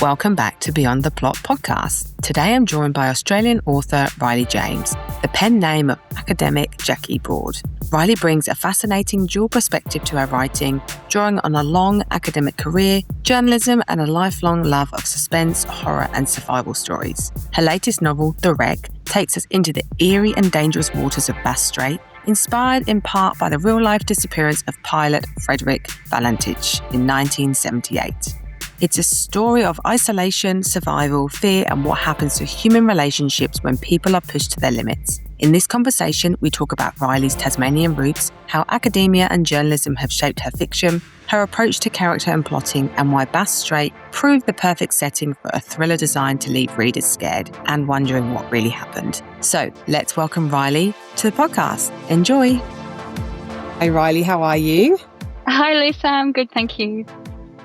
Welcome back to Beyond the Plot podcast. Today I'm joined by Australian author Riley James, the pen name of academic Jackie Broad. Riley brings a fascinating dual perspective to her writing, drawing on a long academic career, journalism, and a lifelong love of suspense, horror, and survival stories. Her latest novel, The Wreck, takes us into the eerie and dangerous waters of Bass Strait, inspired in part by the real-life disappearance of pilot Frederick Valentich in 1978. It's a story of isolation, survival, fear, and what happens to human relationships when people are pushed to their limits. In this conversation, we talk about Riley's Tasmanian roots, how academia and journalism have shaped her fiction, her approach to character and plotting, and why Bass Strait proved the perfect setting for a thriller designed to leave readers scared and wondering what really happened. So let's welcome Riley to the podcast. Enjoy. Hey Riley, how are you? Hi Lisa, I'm good, thank you.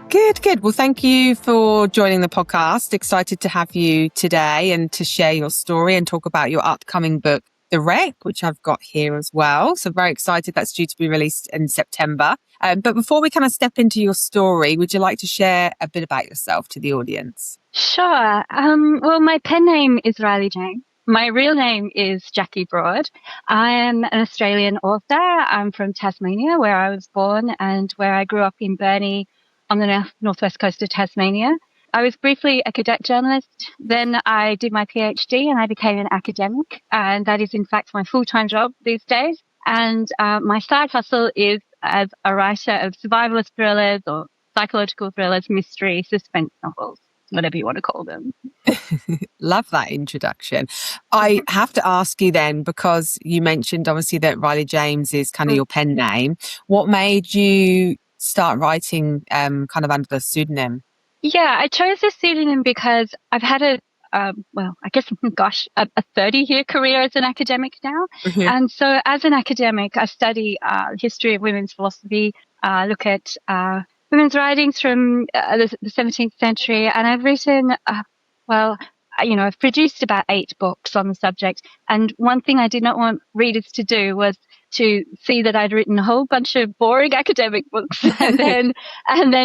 Good. Well, thank you for joining the podcast. Excited to have you today and to share your story and talk about your upcoming book, The Wreck, which I've got here as well. So very excited. That's due to be released in September. But before we kind of step into your story, would you like to share a bit about yourself to the audience? Sure. Well, my pen name is Riley James. My real name is Jackie Broad. I am an Australian author. I'm from Tasmania, where I was born and where I grew up in Burnie on the northwest coast of Tasmania. I was briefly a cadet journalist. Then I did my PhD and I became an academic. And that is, in fact, my full-time job these days. And my side hustle is as a writer of survivalist thrillers or psychological thrillers, mystery, suspense novels, whatever you want to call them. Love that introduction. I have to ask you then, because you mentioned obviously that Riley James is kind of your pen name. What made you start writing kind of under the pseudonym? Yeah, I chose this pseudonym because I've had a 30-year career as an academic now. Mm-hmm. And so as an academic, I study history of women's philosophy, look at women's writings from the 17th century. And I've written, I've produced about 8 books on the subject. And one thing I did not want readers to do was to see that I'd written a whole bunch of boring academic books and then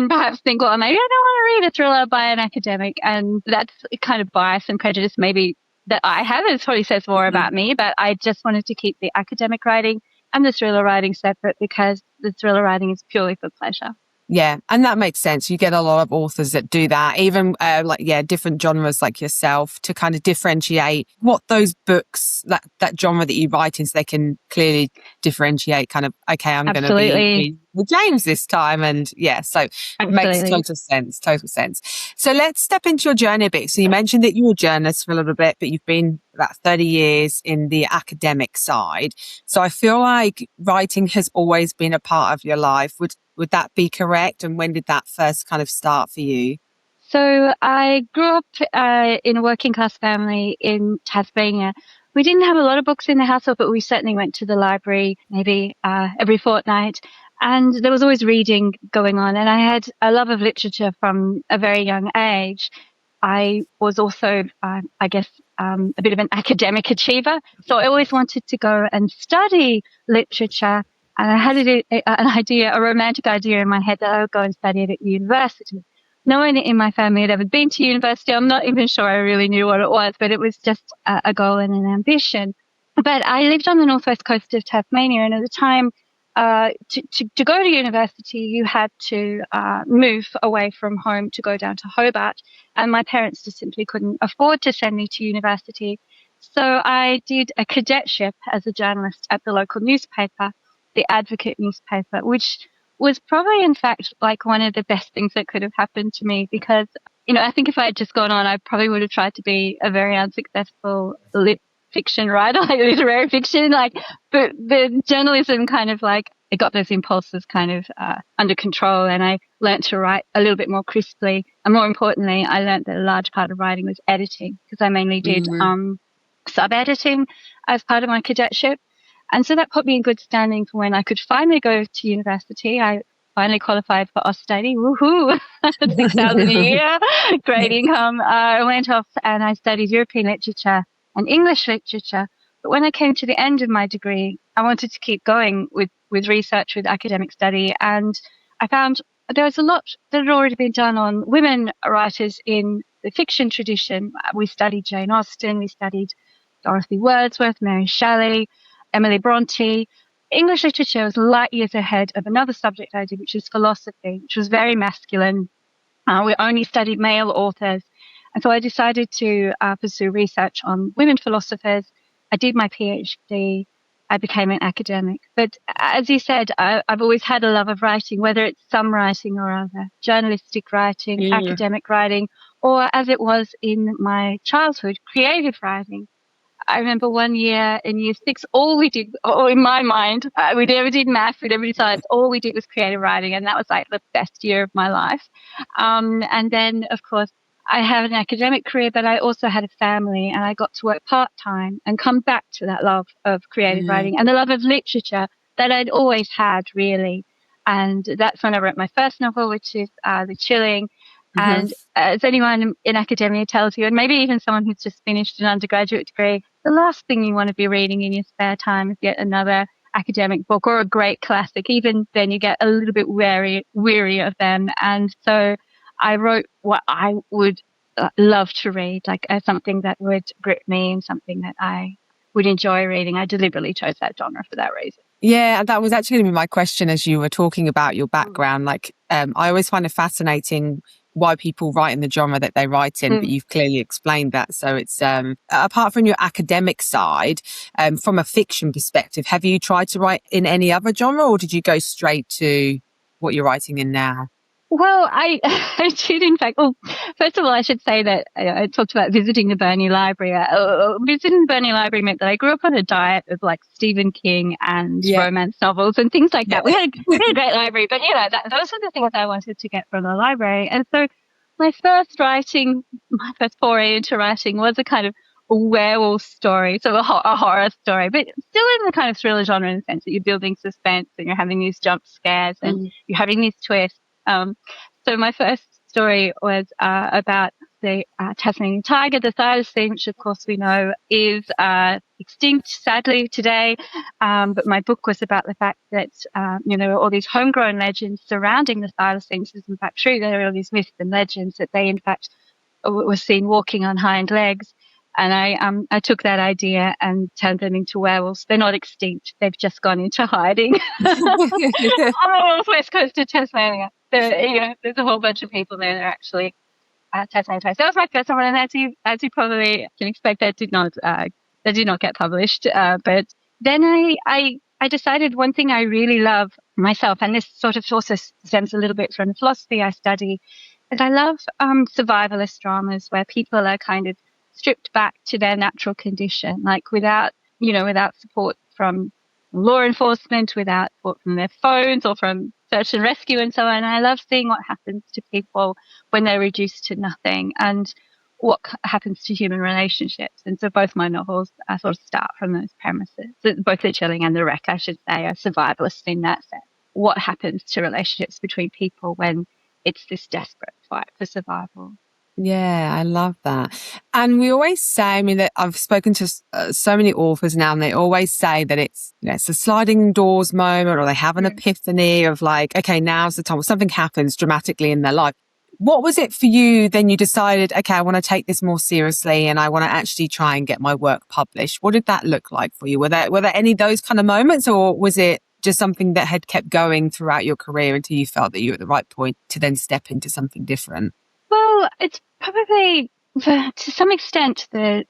perhaps think, well, maybe I don't want to read a thriller by an academic. And that's kind of bias and prejudice maybe that I have. It probably says more about me, but I just wanted to keep the academic writing and the thriller writing separate because the thriller writing is purely for pleasure. Yeah, and that makes sense. You get a lot of authors that do that, even different genres like yourself, to kind of differentiate what those books, that genre that you write in, so they can clearly differentiate kind of, okay, I'm going to be with James this time. And yeah, so it makes total sense. So let's step into your journey a bit. So you mentioned that you were a journalist for a little bit, but you've been about 30 years in the academic side. So I feel like writing has always been a part of your life. Would that be correct? And when did that first kind of start for you? So I grew up in a working class family in Tasmania. We didn't have a lot of books in the household, but we certainly went to the library maybe every fortnight. And there was always reading going on. And I had a love of literature from a very young age. I was also, a bit of an academic achiever. So I always wanted to go and study literature. And I had a romantic idea in my head that I would go and study it at university. No one in my family had ever been to university. I'm not even sure I really knew what it was, but it was just a goal and an ambition. But I lived on the northwest coast of Tasmania, and at the time, to go to university, you had to move away from home to go down to Hobart, and my parents just simply couldn't afford to send me to university. So I did a cadetship as a journalist at the local newspaper, the Advocate newspaper, which was probably, in fact, like one of the best things that could have happened to me because, I think if I had just gone on, I probably would have tried to be a very unsuccessful lit fiction writer, like literary fiction, but the journalism kind of it got those impulses kind of under control, and I learnt to write a little bit more crisply. And more importantly, I learnt that a large part of writing was editing because I mainly did sub-editing as part of my cadetship. And so that put me in good standing for when I could finally go to university. I finally qualified for Australian. Woohoo! 6,000 a year, great income. I went off and I studied European literature and English literature. But when I came to the end of my degree, I wanted to keep going with research, with academic study. And I found there was a lot that had already been done on women writers in the fiction tradition. We studied Jane Austen, we studied Dorothy Wordsworth, Mary Shelley, Emily Bronte. English literature was light years ahead of another subject I did, which was philosophy, which was very masculine. We only studied male authors. And so I decided to pursue research on women philosophers. I did my PhD. I became an academic. But as you said, I've always had a love of writing, whether it's some writing or other, journalistic writing, academic writing, or as it was in my childhood, creative writing. I remember one year in year 6, all we did, or in my mind, we never did math, we never did science, all we did was creative writing. And that was like the best year of my life. And then, of course, I have an academic career, but I also had a family, and I got to work part-time and come back to that love of creative writing and the love of literature that I'd always had, really. And that's when I wrote my first novel, which is The Chilling. And as anyone in academia tells you, and maybe even someone who's just finished an undergraduate degree, the last thing you want to be reading in your spare time is yet another academic book or a great classic. Even then you get a little bit weary of them. And so I wrote what I would love to read, like something that would grip me and something that I would enjoy reading. I deliberately chose that genre for that reason. Yeah, that was actually going to be my question as you were talking about your background. Like, I always find it fascinating why people write in the genre that they write in, but you've clearly explained that. So it's, apart from your academic side, from a fiction perspective, have you tried to write in any other genre, or did you go straight to what you're writing in now? Well, I did, in fact. Well, first of all, I should say that I talked about visiting the Burney Library. Visiting the Burney Library meant that I grew up on a diet of like Stephen King and romance novels and things like that. We had a great library, but those are the things I wanted to get from the library. And so my first foray into writing was a kind of a werewolf story, so a horror story, but still in the kind of thriller genre in the sense that you're building suspense and you're having these jump scares and you're having these twists. So my first story was about the Tasmanian tiger, the thylacine, which of course we know is extinct, sadly, today. But my book was about the fact that, all these homegrown legends surrounding the thylacine. This is in fact true. There are all these myths and legends that they, in fact, were seen walking on hind legs. And I took that idea and turned them into werewolves. They're not extinct. They've just gone into hiding on the northwest coast of Tasmania. There's a whole bunch of people there that are actually Tasmanian tigers. That was my first one, and as you probably can expect, that did not get published. But then I decided one thing I really love myself, and this sort of also stems a little bit from the philosophy I study, is I love survivalist dramas where people are kind of stripped back to their natural condition, like without support from law enforcement, without support from their phones or from search and rescue and so on. And I love seeing what happens to people when they're reduced to nothing and what happens to human relationships. And so both my novels sort of start from those premises. Both The Chilling and The Wreck, I should say, are survivalist in that sense. What happens to relationships between people when it's this desperate fight for survival? Yeah, I love that. And we always say, I mean, that I've spoken to so many authors now, and they always say that it's a sliding doors moment, or they have an epiphany of like, okay, now's the time, or something happens dramatically in their life. What was it for you then you decided, okay, I want to take this more seriously and I want to actually try and get my work published? What did that look like for you? Were there any of those kind of moments, or was it just something that had kept going throughout your career until you felt that you were at the right point to then step into something different? Well, it's probably, to some extent, the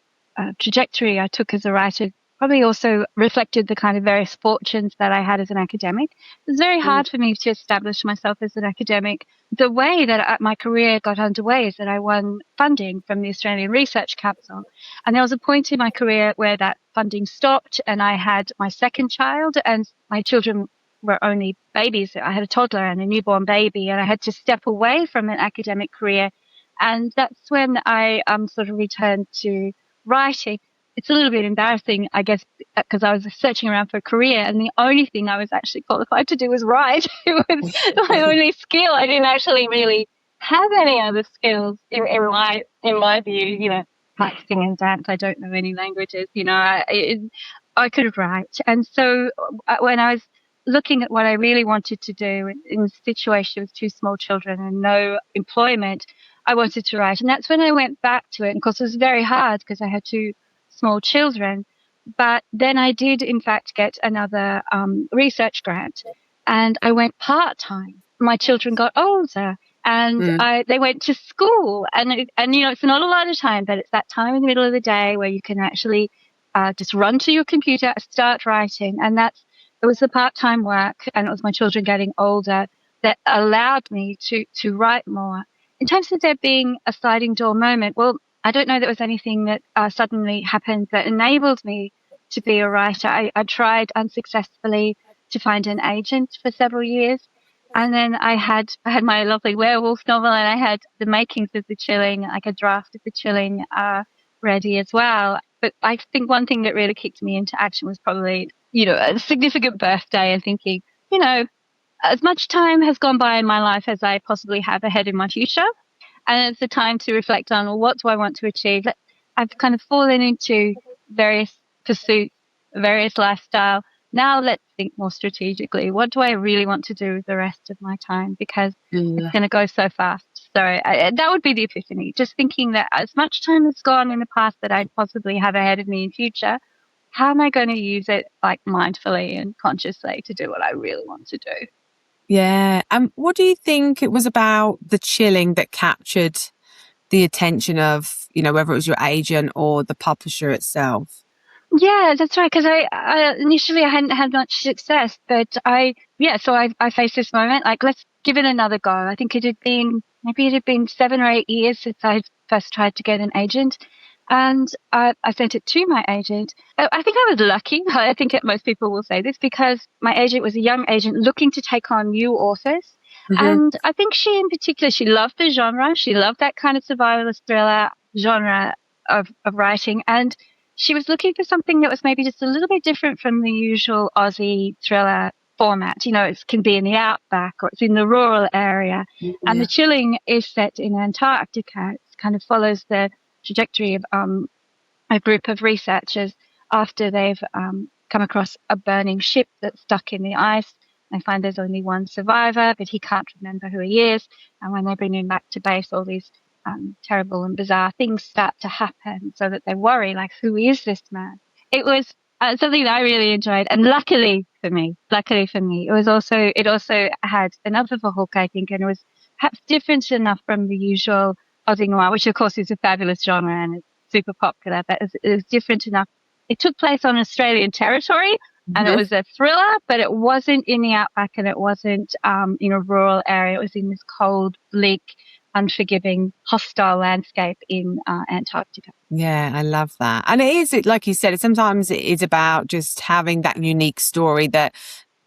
trajectory I took as a writer probably also reflected the kind of various fortunes that I had as an academic. It was very hard for me to establish myself as an academic. The way that my career got underway is that I won funding from the Australian Research Council. And there was a point in my career where that funding stopped, and I had my second child, and my children were only babies. I had a toddler and a newborn baby, and I had to step away from an academic career. And that's when I sort of returned to writing. It's a little bit embarrassing, I guess, because I was searching around for a career, and the only thing I was actually qualified to do was write. It was my only skill. I didn't actually really have any other skills in my view. Practicing and dance. I don't know any languages. I could write, and so when I was looking at what I really wanted to do in a situation with two small children and no employment, I wanted to write. And that's when I went back to it. And of course, it was very hard because I had two small children. But then I did, in fact, get another research grant, and I went part-time. My children got older, and they went to school. And it's not a lot of time, but it's that time in the middle of the day where you can actually just run to your computer, start writing. And it was the part-time work, and it was my children getting older that allowed me to write more. In terms of there being a sliding door moment, well, I don't know there was anything that suddenly happened that enabled me to be a writer. I tried unsuccessfully to find an agent for several years. And then I had my lovely werewolf novel, and I had the makings of The Chilling, like a draft of The Chilling ready as well. But I think one thing that really kicked me into action was probably, a significant birthday and thinking, as much time has gone by in my life as I possibly have ahead in my future. And it's the time to reflect on, well, what do I want to achieve? I've kind of fallen into various pursuits, various lifestyle. Now let's think more strategically. What do I really want to do with the rest of my time? Because it's going to go so fast. So that would be the epiphany. Just thinking that as much time has gone in the past that I'd possibly have ahead of me in future, how am I going to use it like mindfully and consciously to do what I really want to do? Yeah. And what do you think it was about The Chilling that captured the attention of, whether it was your agent or the publisher itself? Yeah, that's right. Because I initially I hadn't had much success, but so I faced this moment. Like, let's give it another go. I think it had been 7 or 8 years since I first tried to get an agent, and I sent it to my agent. I think I was lucky. I think most people will say this because my agent was a young agent looking to take on new authors. And I think she in particular, she loved the genre. She loved that kind of survivalist thriller genre of writing. And she was looking for something that was maybe just a little bit different from the usual Aussie thriller format. It can be in the outback or it's in the rural area. Yeah. And The Chilling is set in Antarctica. It kind of follows the trajectory of a group of researchers after they've come across a burning ship that's stuck in the ice. They find there's only one survivor, but he can't remember who he is. And when they bring him back to base, all these terrible and bizarre things start to happen, so that they worry, like, who is this man? It was something that I really enjoyed, and luckily for me, it also had enough of a hook, I think, and it was perhaps different enough from the usual Aussie noir, which of course is a fabulous genre and it's super popular, but it was different enough. It took place on Australian territory, and it was a thriller, but it wasn't in the outback, and it wasn't in a rural area. It was in this cold, bleak, unforgiving, hostile landscape in Antarctica. Yeah, I love that. And it is, like you said, sometimes it is about just having that unique story that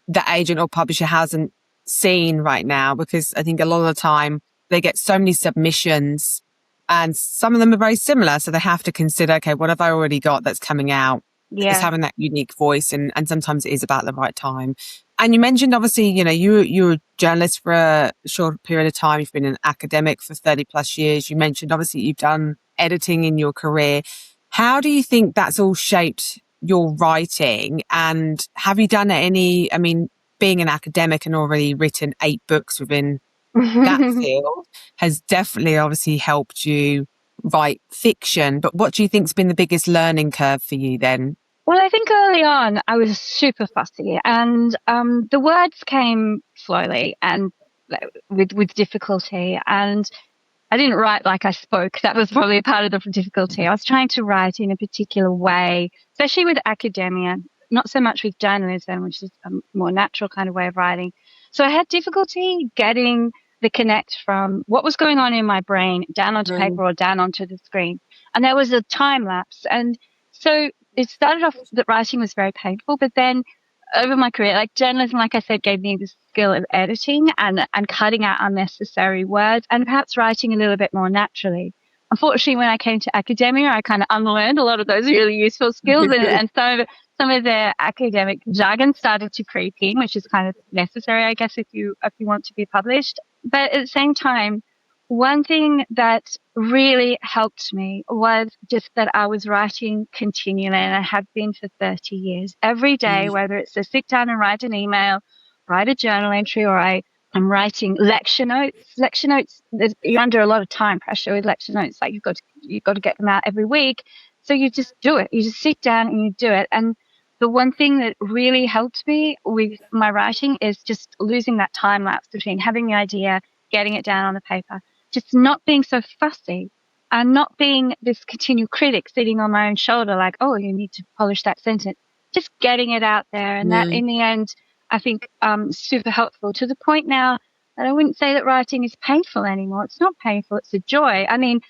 the agent or publisher hasn't seen right now, because I think a lot of the time they get so many submissions and some of them are very similar. So they have to consider, okay, what have I already got that's coming out? Yeah. It's having that unique voice, and sometimes it is about the right time. And you mentioned, obviously, you're a journalist for a short period of time. You've been an academic for 30 plus years. You mentioned, obviously, you've done editing in your career. How do you think that's all shaped your writing? And have you done being an academic and already written 8 books within that field has definitely obviously helped you write fiction. But what do you think's been the biggest learning curve for you then? Well, I think early on I was super fussy, and the words came slowly and with difficulty, and I didn't write like I spoke. That was probably a part of the difficulty. I was trying to write in a particular way, especially with academia, not so much with journalism, which is a more natural kind of way of writing. So I had difficulty getting the connect from what was going on in my brain down onto paper or down onto the screen. And there was a time lapse. And so it started off that writing was very painful, but then over my career, like journalism, like I said, gave me the skill of editing and cutting out unnecessary words and perhaps writing a little bit more naturally. Unfortunately, when I came to academia, I kind of unlearned a lot of those really useful skills, and some of the academic jargon started to creep in, which is kind of necessary, I guess, if you want to be published. But at the same time, one thing that really helped me was just that I was writing continually, and I have been for 30 years. Every day, Mm. whether it's to sit down and write an email, write a journal entry, or I'm writing lecture notes. Lecture notes, you're under a lot of time pressure with lecture notes. Like you've got to get them out every week. So you just do it. You just sit down and you do it. And the one thing that really helped me with my writing is just losing that time lapse between having the idea, getting it down on the paper, just not being so fussy and not being this continual critic sitting on my own shoulder like, oh, you need to polish that sentence. Just getting it out there. And that in the end, I think super helpful to the point now that I wouldn't say that writing is painful anymore. It's not painful. It's a joy. I mean,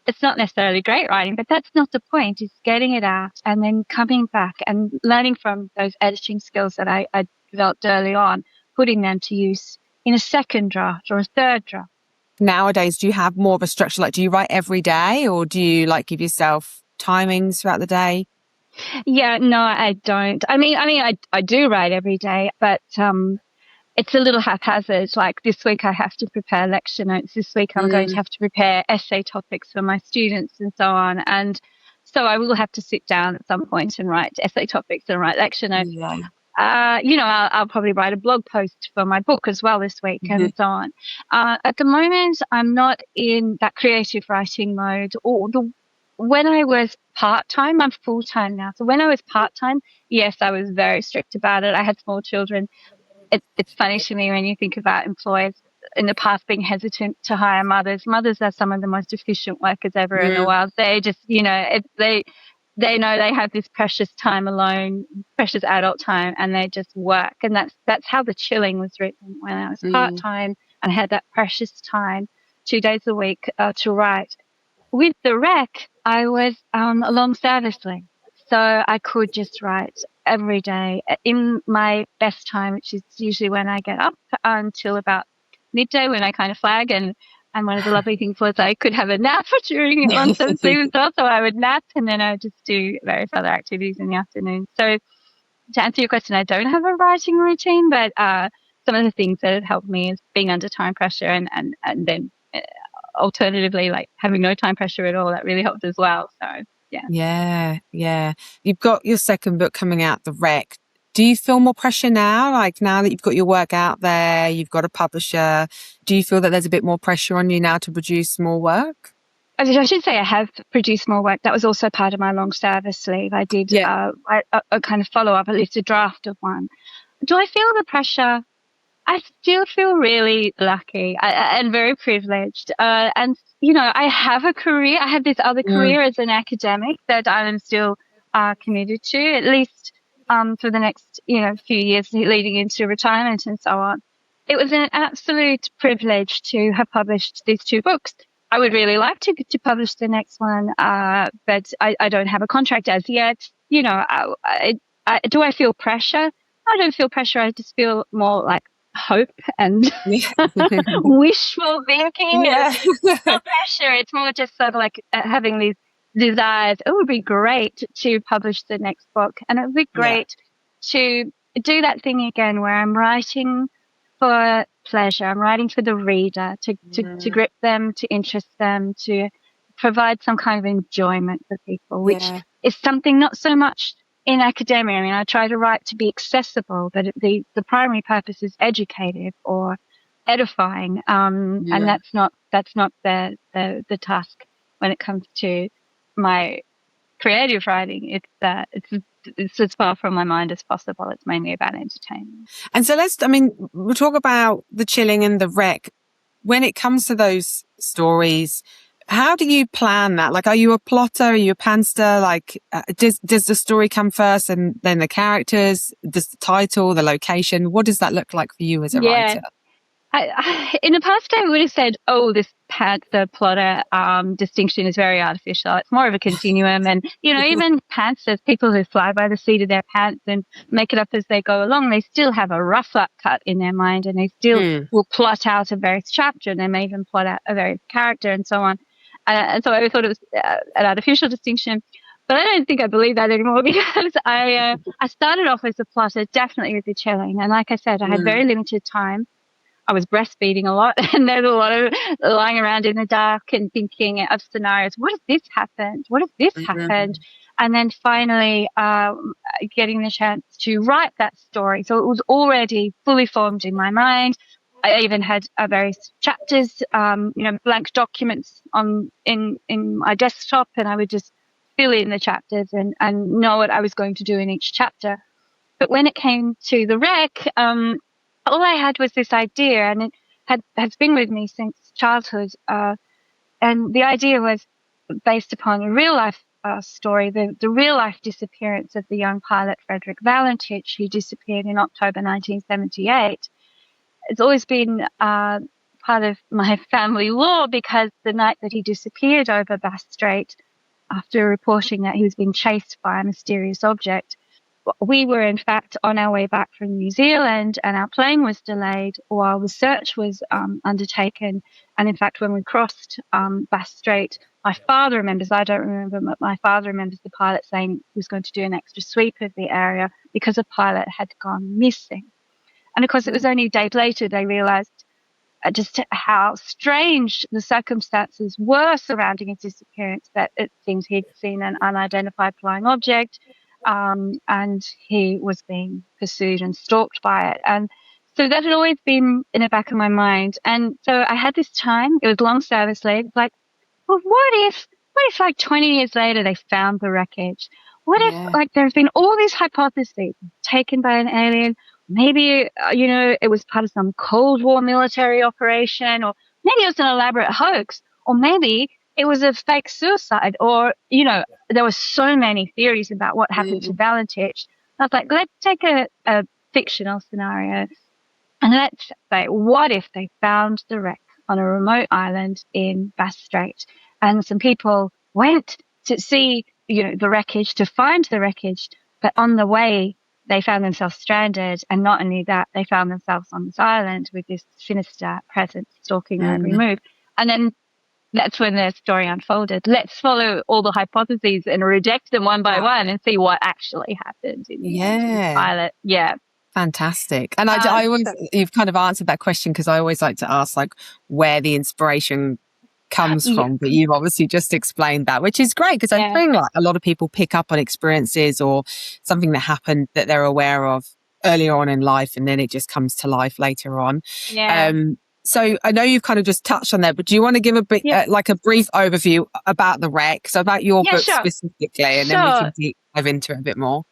it's not necessarily great writing, but that's not the point. It's getting it out and then coming back and learning from those editing skills that I developed early on, putting them to use in a second draft or a third draft. Nowadays, do you have more of a structure? Like, do you write every day, or do you like give yourself timings throughout the day? Yeah, no, I don't. I do write every day, but it's a little haphazard. Like this week I have to prepare lecture notes. This week I'm going to have to prepare essay topics for my students and so on. And so I will have to sit down at some point and write essay topics and write lecture notes. Yeah. I'll probably write a blog post for my book as well this week and so on. At the moment, I'm not in that creative writing mode. When I was part-time, I'm full-time now. So when I was part-time, yes, I was very strict about it. I had small children. It's funny to me when you think about employers in the past being hesitant to hire mothers. Mothers are some of the most efficient workers ever in the world. They just, they know they have this precious time alone, precious adult time, and they just work. And that's how The Chilling was written when I was part-time and I had that precious time, 2 days a week to write. With the rec, I was a long service leave, so I could just write every day in my best time, which is usually when I get up until about midday when I kind of flag. And one of the lovely things was I could have a nap during long service leave as well, so I would nap and then I would just do various other activities in the afternoon. So to answer your question, I don't have a writing routine, but some of the things that have helped me is being under time pressure and then alternatively, like having no time pressure at all, that really helped as well. So Yeah. You've got your second book coming out, The Wreck. Do you feel more pressure now? Like now that you've got your work out there, you've got a publisher, do you feel that there's a bit more pressure on you now to produce more work? I should say I have produced more work. That was also part of my long service leave. I did a kind of follow-up, at least a draft of one. Do I feel the pressure? I still feel really lucky and very privileged. And, I have a career. I have this other career as an academic that I'm still committed to, at least for the next, few years leading into retirement and so on. It was an absolute privilege to have published these 2 books. I would really like to publish the next one, but I don't have a contract as yet. Do I feel pressure? I don't feel pressure. I just feel more like hope and wishful thinking. It's not pressure. It's more just sort of like having these desires. It would be great to publish the next book, and it would be great to do that thing again where I'm writing for pleasure. I'm writing for the reader to grip them, to interest them, to provide some kind of enjoyment for people, which is something not so much in academia. I mean, I try to write to be accessible, but the primary purpose is educative or edifying, and that's not the task when it comes to my creative writing. It's as far from my mind as possible. It's mainly about entertainment. And so we'll talk about The Chilling and The Wreck. When it comes to those stories, how do you plan that? Like, are you a plotter? Are you a pantser? Like, does the story come first and then the characters? Does the title, the location? What does that look like for you as a writer? In the past, I would have said, this pantser plotter distinction is very artificial. It's more of a continuum. And, even pantsers, people who fly by the seat of their pants and make it up as they go along, they still have a rough cut in their mind, and they still will plot out a various chapter, and they may even plot out a various character and so on. And so I thought it was an artificial distinction. But I don't think I believe that anymore, because I started off as a plotter, definitely with The Chilling. And like I said, I had very limited time. I was breastfeeding a lot, and there's a lot of lying around in the dark and thinking of scenarios. What if this happened? What if this happened? And then finally getting the chance to write that story. So it was already fully formed in my mind. I even had various chapters, blank documents in my desktop, and I would just fill in the chapters and know what I was going to do in each chapter. But when it came to the wreck, all I had was this idea, and it has been with me since childhood. And the idea was based upon a real life story, the real life disappearance of the young pilot Frederick Valentich, who disappeared in October 1978. It's always been part of my family lore, because the night that he disappeared over Bass Strait, after reporting that he was being chased by a mysterious object, we were in fact on our way back from New Zealand, and our plane was delayed while the search was undertaken. And in fact, when we crossed Bass Strait, my father remembers, I don't remember, but my father remembers the pilot saying he was going to do an extra sweep of the area because a pilot had gone missing. And of course, it was only days later they realized just how strange the circumstances were surrounding his disappearance, that it seems he'd seen an unidentified flying object, and he was being pursued and stalked by it. And so that had always been in the back of my mind. And so I had this time, it was long service leave, like, well, what if like 20 years later they found the wreckage? What if like there's been all these hypotheses taken by an alien? Maybe, it was part of some Cold War military operation, or maybe it was an elaborate hoax, or maybe it was a fake suicide, or, there were so many theories about what happened to Valentich. I was like, let's take a fictional scenario, and let's say, what if they found the wreck on a remote island in Bass Strait, and some people went to see, the wreckage, to find the wreckage, but on the way they found themselves stranded, and not only that, they found themselves on this island with this sinister presence stalking their every move. And then that's when the story unfolded. Let's follow all the hypotheses and reject them one by one and see what actually happened in the end of the pilot. Yeah. Fantastic. And I always, you've kind of answered that question, because I always like to ask like where the inspiration comes from, but you've obviously just explained that, which is great, because I think like a lot of people pick up on experiences or something that happened that they're aware of earlier on in life, and then it just comes to life later on. So I know you've kind of just touched on that, but do you want to give a bit like a brief overview about the wreck, so about your book specifically, and then we can dive into it a bit more?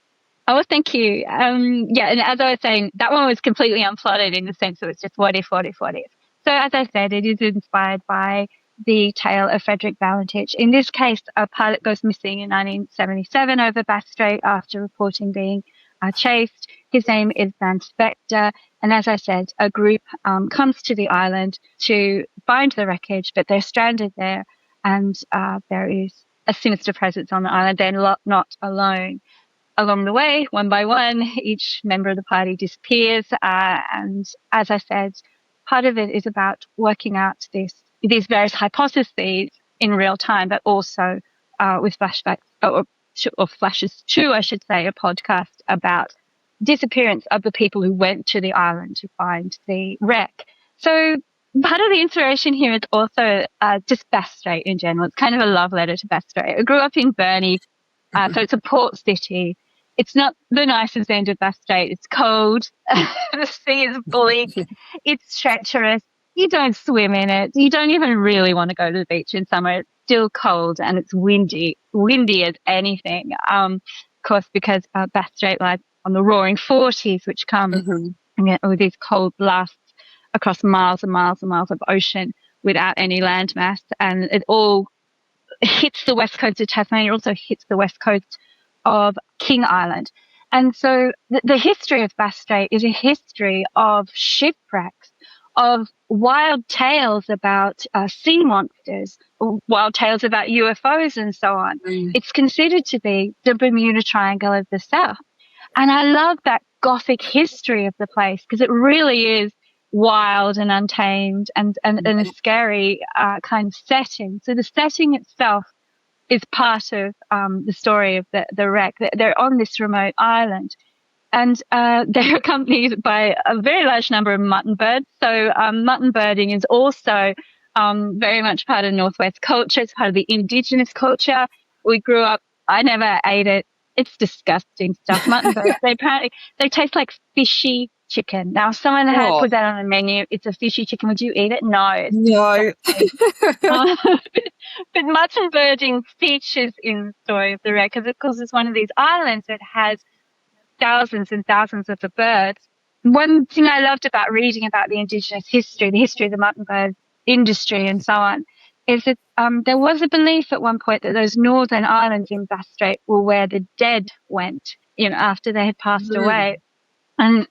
Oh, thank you. And as I was saying, that one was completely unplotted, in the sense that it's just what if. So as I said, it is inspired by the tale of Frederick Valentich. In this case, a pilot goes missing in 1977 over Bass Strait after reporting being chased. His name is Van Spector. And as I said, a group comes to the island to find the wreckage, but they're stranded there, and there is a sinister presence on the island. They're not alone. Along the way, one by one, each member of the party disappears. And as I said, part of it is about working out these various hypotheses in real time, but also with flashbacks or flashes to, I should say, a podcast about disappearance of the people who went to the island to find the wreck. So part of the inspiration here is also just Bass Strait in general. It's kind of a love letter to Bass Strait. I grew up in Burnie, so it's a port city. It's not the nicest end of Bass Strait. It's cold. The sea is bleak. It's treacherous. You don't swim in it. You don't even really want to go to the beach in summer. It's still cold, and it's windy as anything. Of course, because Bass Strait lies on the roaring 40s, which come with these cold blasts across miles and miles and miles of ocean without any landmass. And it all hits the west coast of Tasmania, also hits the west coast of King Island. And so the history of Bass Strait is a history of shipwrecks, of wild tales about sea monsters, wild tales about UFOs and so on. It's considered to be the Bermuda Triangle of the South. And I love that Gothic history of the place, because it really is wild and untamed and a scary kind of setting. So the setting itself is part of the story of the wreck. They're on this remote island, and they're accompanied by a very large number of mutton birds. So mutton birding is also very much part of Northwest culture. It's part of the Indigenous culture. We grew up. I never ate it. It's disgusting stuff. Mutton birds. They taste like fishy chicken. Now, if someone had Oh, put that on the menu, it's a fishy chicken. Would you eat it? No, it's no. disgusting. But mutton birding features in the story of the wreck because, of course, it's one of these islands that has thousands and thousands of the birds. One thing I loved about reading about the Indigenous history, the history of the mutton bird industry and so on, is that there was a belief at one point that those northern islands in Bass Strait were where the dead went, after they had passed away. And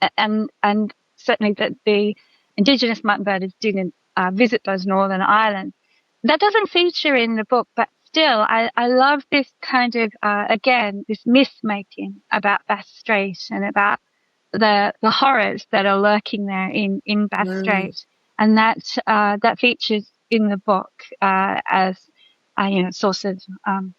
certainly that the Indigenous mutton birders didn't visit those northern islands. That doesn't feature in the book, but still, I love this kind of, again, this myth-making about Bass Strait and about the horrors that are lurking there in Bass Strait. And that features in the book as a source of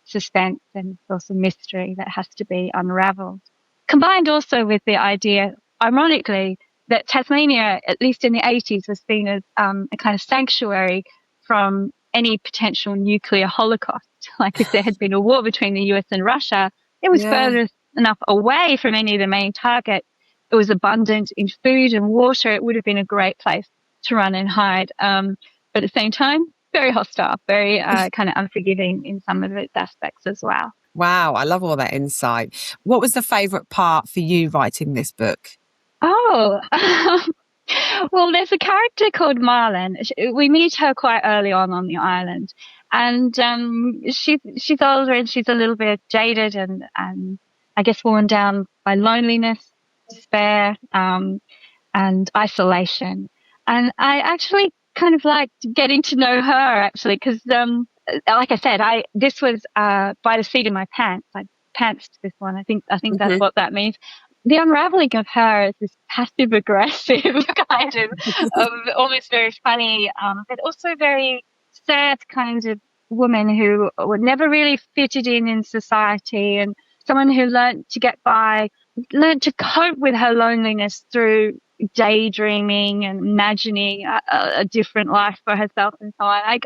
suspense and source of mystery that has to be unraveled. Combined also with the idea, ironically, that Tasmania, at least in the 80s, was seen as a kind of sanctuary from any potential nuclear holocaust. Like if there had been a war between the US and Russia, it was further enough away from any of the main targets. It was abundant in food and water. It would have been a great place to run and hide. But at the same time, very hostile, very kind of unforgiving in some of its aspects as well. Wow, I love all that insight. What was the favourite part for you writing this book? Oh, well, there's a character called Marlon. We meet her quite early on the island, and she's older and she's a little bit jaded and I guess worn down by loneliness, despair, and isolation. And I actually kind of liked getting to know her actually because, like I said, this was by the seat of my pants. I pantsed this one. I think that's what that means. The unraveling of her is this passive aggressive kind of almost very funny, but also very sad kind of woman who never really fitted in society, and someone who learned to get by, learned to cope with her loneliness through daydreaming and imagining a different life for herself and so on.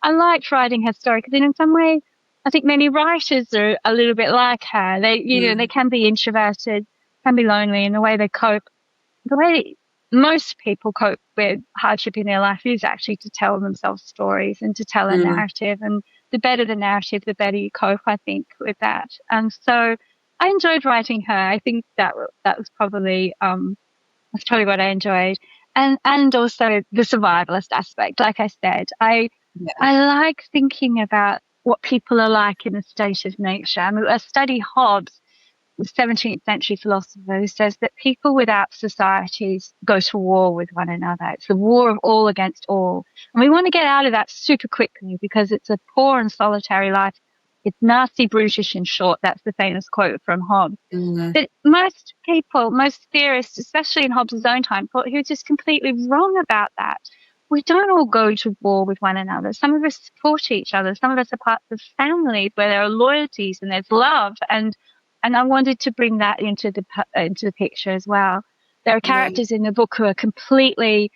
I liked writing her story because in some way I think many writers are a little bit like her. They can be introverted, can be lonely, and the way they cope, the way most people cope with hardship in their life is actually to tell themselves stories and to tell a narrative. And the better the narrative, the better you cope, I think, with that. And so I enjoyed writing her. I think that was probably that's probably what I enjoyed. And also the survivalist aspect. Like I said, I like thinking about what people are like in a state of nature. I mean, I study Hobbes, the 17th century philosopher, who says that people without societies go to war with one another. It's the war of all against all. And we want to get out of that super quickly because it's a poor and solitary life. It's nasty, brutish, and short. That's the famous quote from Hobbes. That most people, most theorists, especially in Hobbes' own time, thought he was just completely wrong about that. We don't all go to war with one another. Some of us support each other. Some of us are parts of families where there are loyalties and there's love. And I wanted to bring that into the picture as well. There are characters in the book who are completely,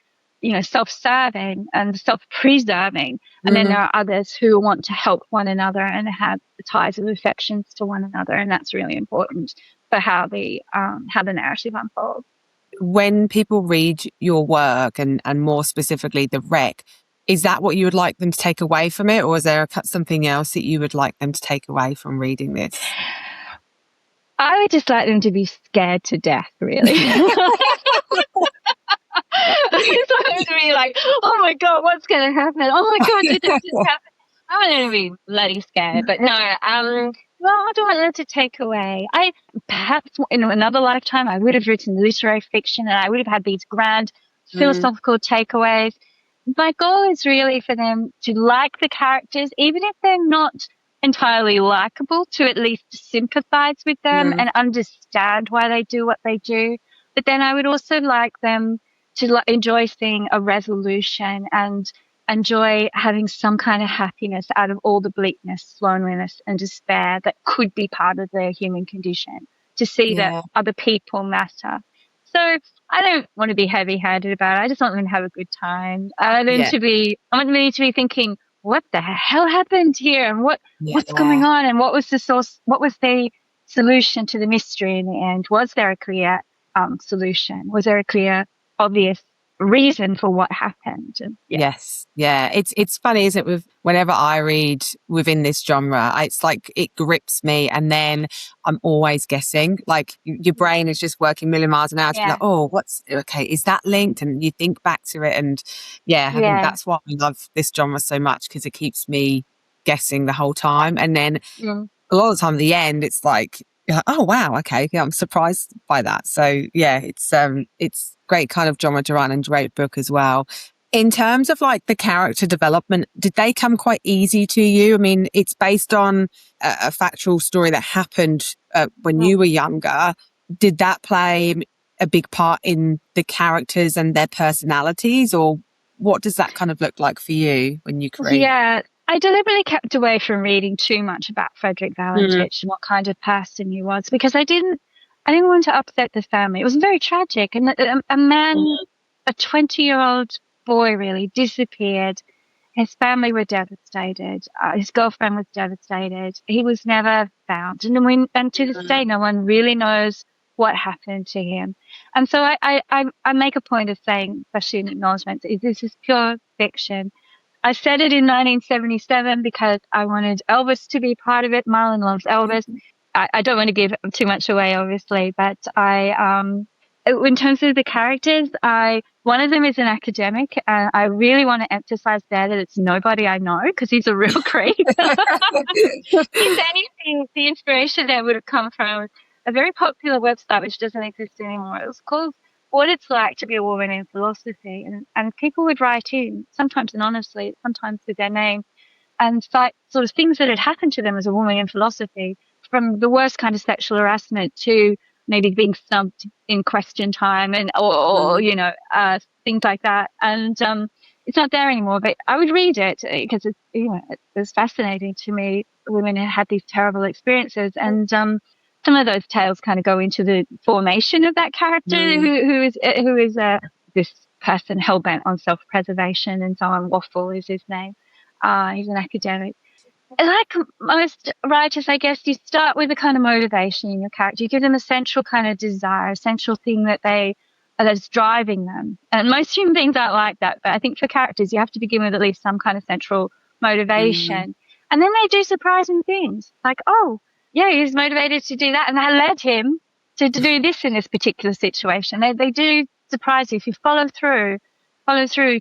self-serving and self-preserving, and then there are others who want to help one another and have the ties of affections to one another, and that's really important for how the narrative unfolds. When people read your work and more specifically the wreck, is that what you would like them to take away from it, or is there something else that you would like them to take away from reading this? I would just like them to be scared to death, really. I just want them to be like, oh my God, what's going to happen? Oh my God, did this just happen? I want them to be bloody scared. But no, what do I want them to take away? Perhaps in another lifetime, I would have written literary fiction and I would have had these grand philosophical takeaways. My goal is really for them to like the characters, even if they're not entirely likable, to at least sympathize with them and understand why they do what they do. But then I would also like them to enjoy seeing a resolution and enjoy having some kind of happiness out of all the bleakness, loneliness, and despair that could be part of their human condition. to see that Yeah. other people matter. So I don't want to be heavy-handed about it. I just want them to have a good time. I want them to be thinking, what the hell happened here, and what's going Yeah. on, and what was the source? What was the solution to the mystery in the end? Was there a clear solution? Was there a clear, obvious reason for what happened? And, Yes. Yeah. It's funny, isn't it? Whenever I read within this genre, it's like it grips me, and then I'm always guessing. Like your brain is just working a million miles an hour to be like, yeah, oh, is that linked? And you think back to it, and I think yeah, that's why I love this genre so much, because it keeps me guessing the whole time. And then mm, a lot of the time at the end, it's like, you're like, oh wow, okay, yeah, I'm surprised by that. So yeah, it's great kind of genre to run, and great book as well. In terms of like the character development, did they come quite easy to you? I mean, it's based on a factual story that happened when mm. you were younger. Did that play a big part in the characters and their personalities, or what does that kind of look like for you when you create? Yeah. I deliberately kept away from reading too much about Frederick Mm, Valentich and what kind of person he was, because I didn't want to upset the family. It was very tragic, and a man, mm, a 20-year-old boy, really disappeared. His family were devastated. His girlfriend was devastated. He was never found. And to this mm, day, no one really knows what happened to him. And so I make a point of saying, especially in acknowledgements, this is pure fiction. I said it in 1977 because I wanted Elvis to be part of it. Marlon loves Elvis. I don't want to give too much away, obviously, but in terms of the characters, one of them is an academic, and I really want to emphasize there that it's nobody I know, because he's a real creep. If anything, the inspiration there would have come from a very popular website which doesn't exist anymore. It was called What It's Like to Be a Woman in Philosophy, and people would write in, sometimes anonymously, sometimes with their name, and cite sort of things that had happened to them as a woman in philosophy, from the worst kind of sexual harassment to maybe being snubbed in question time, and or mm, things like that. And it's not there anymore, but I would read it because it was fascinating to me. Women who had these terrible experiences, and some of those tales kind of go into the formation of that character, mm, who is this person hell bent on self preservation and so on. Waffle is his name. He's an academic. Like most writers, I guess you start with a kind of motivation in your character. You give them a central kind of desire, a central thing that's driving them. And most human beings aren't like that. But I think for characters, you have to begin with at least some kind of central mm, motivation. And then they do surprising things, like, oh, yeah, he was motivated to do that, and that led him to do this in this particular situation. They do surprise you if you follow through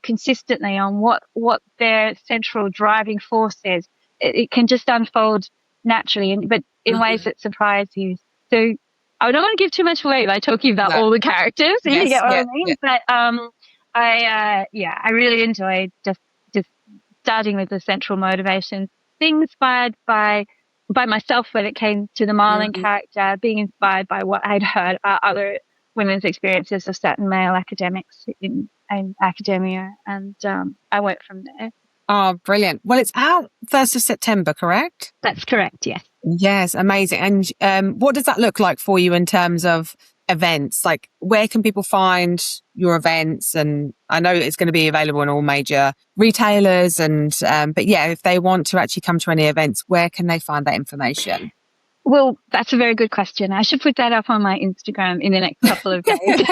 consistently on what their central driving force is. It can just unfold naturally, but in ways mhm. that surprise you. So I don't want to give too much away by talking about No. all the characters, if you Yes. get what I Yeah. mean. Yeah. But I really enjoyed just starting with the central motivation, being inspired by myself when it came to the Marlon Mm. character, being inspired by what I'd heard about other women's experiences of certain male academics in academia, and I went from there. Oh, brilliant. Well, it's out 1st of September, correct? That's correct, yes. Yes, amazing. And what does that look like for you in terms of events? Like, where can people find your events? And I know it's going to be available in all major retailers. And but yeah, if they want to actually come to any events, where can they find that information? Well, that's a very good question. I should put that up on my Instagram in the next couple of days.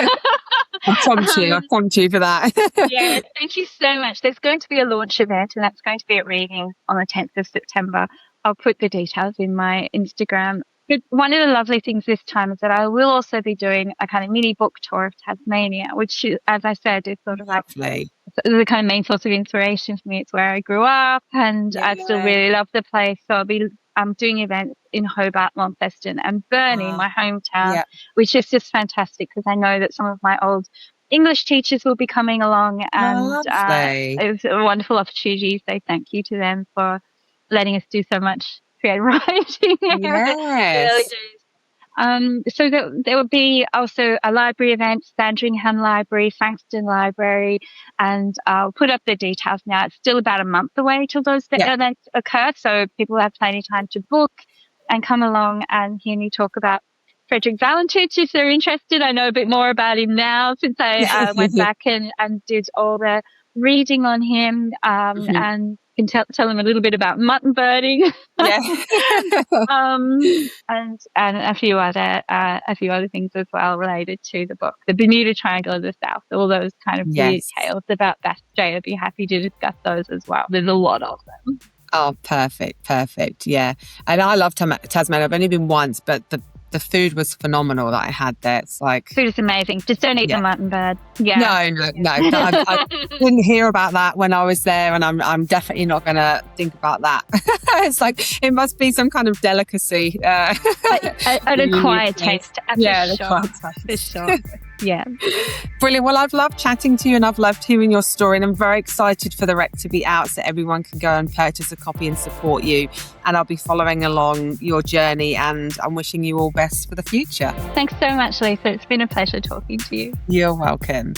I prompt you. I um, prompt you for that. yeah, thank you so much. There's going to be a launch event, and that's going to be at Reading on the 10th of September. I'll put the details in my Instagram. But one of the lovely things this time is that I will also be doing a kind of mini book tour of Tasmania, which, as I said, is sort of like Lovely. the kind of main source of inspiration for me. It's where I grew up, and I still Yeah. really love the place. So I'll be doing events in Hobart, Launceston, and Burnie, Uh, my hometown, yeah. which is just fantastic because I know that some of my old English teachers will be coming along, and Oh, lovely. it was a wonderful opportunity. So thank you to them for letting us do so much creative writing in the early Yes. days. So there will be also a library event, Sandringham Library, Frankston Library, and I'll put up the details now. It's still about a month away till those Yeah. events occur, so people have plenty of time to book and come along and hear me talk about Frederick Valentich, if they're interested. I know a bit more about him now since I went back and did all the reading on him, and can tell them a little bit about mutton birding. Yeah. And a few other things as well related to the book. The Bermuda Triangle of the South, all those kind of weird tales about Bass Strait. I'd be happy to discuss those as well. There's a lot of them. Oh, perfect. Yeah. And I love Tasmania. I've only been once, but the food was phenomenal that I had there. It's like... Food is amazing. Just don't eat the mutton bird. Yeah. No. I didn't hear about that when I was there, and I'm definitely not going to think about that. It's like, it must be some kind of delicacy. An acquired taste. For sure. Yeah. Brilliant. Well, I've loved chatting to you, and I've loved hearing your story, and I'm very excited for the Wreck to be out so everyone can go and purchase a copy and support you. And I'll be following along your journey, and I'm wishing you all best for the future. Thanks so much, Lisa. It's been a pleasure talking to you. You're welcome.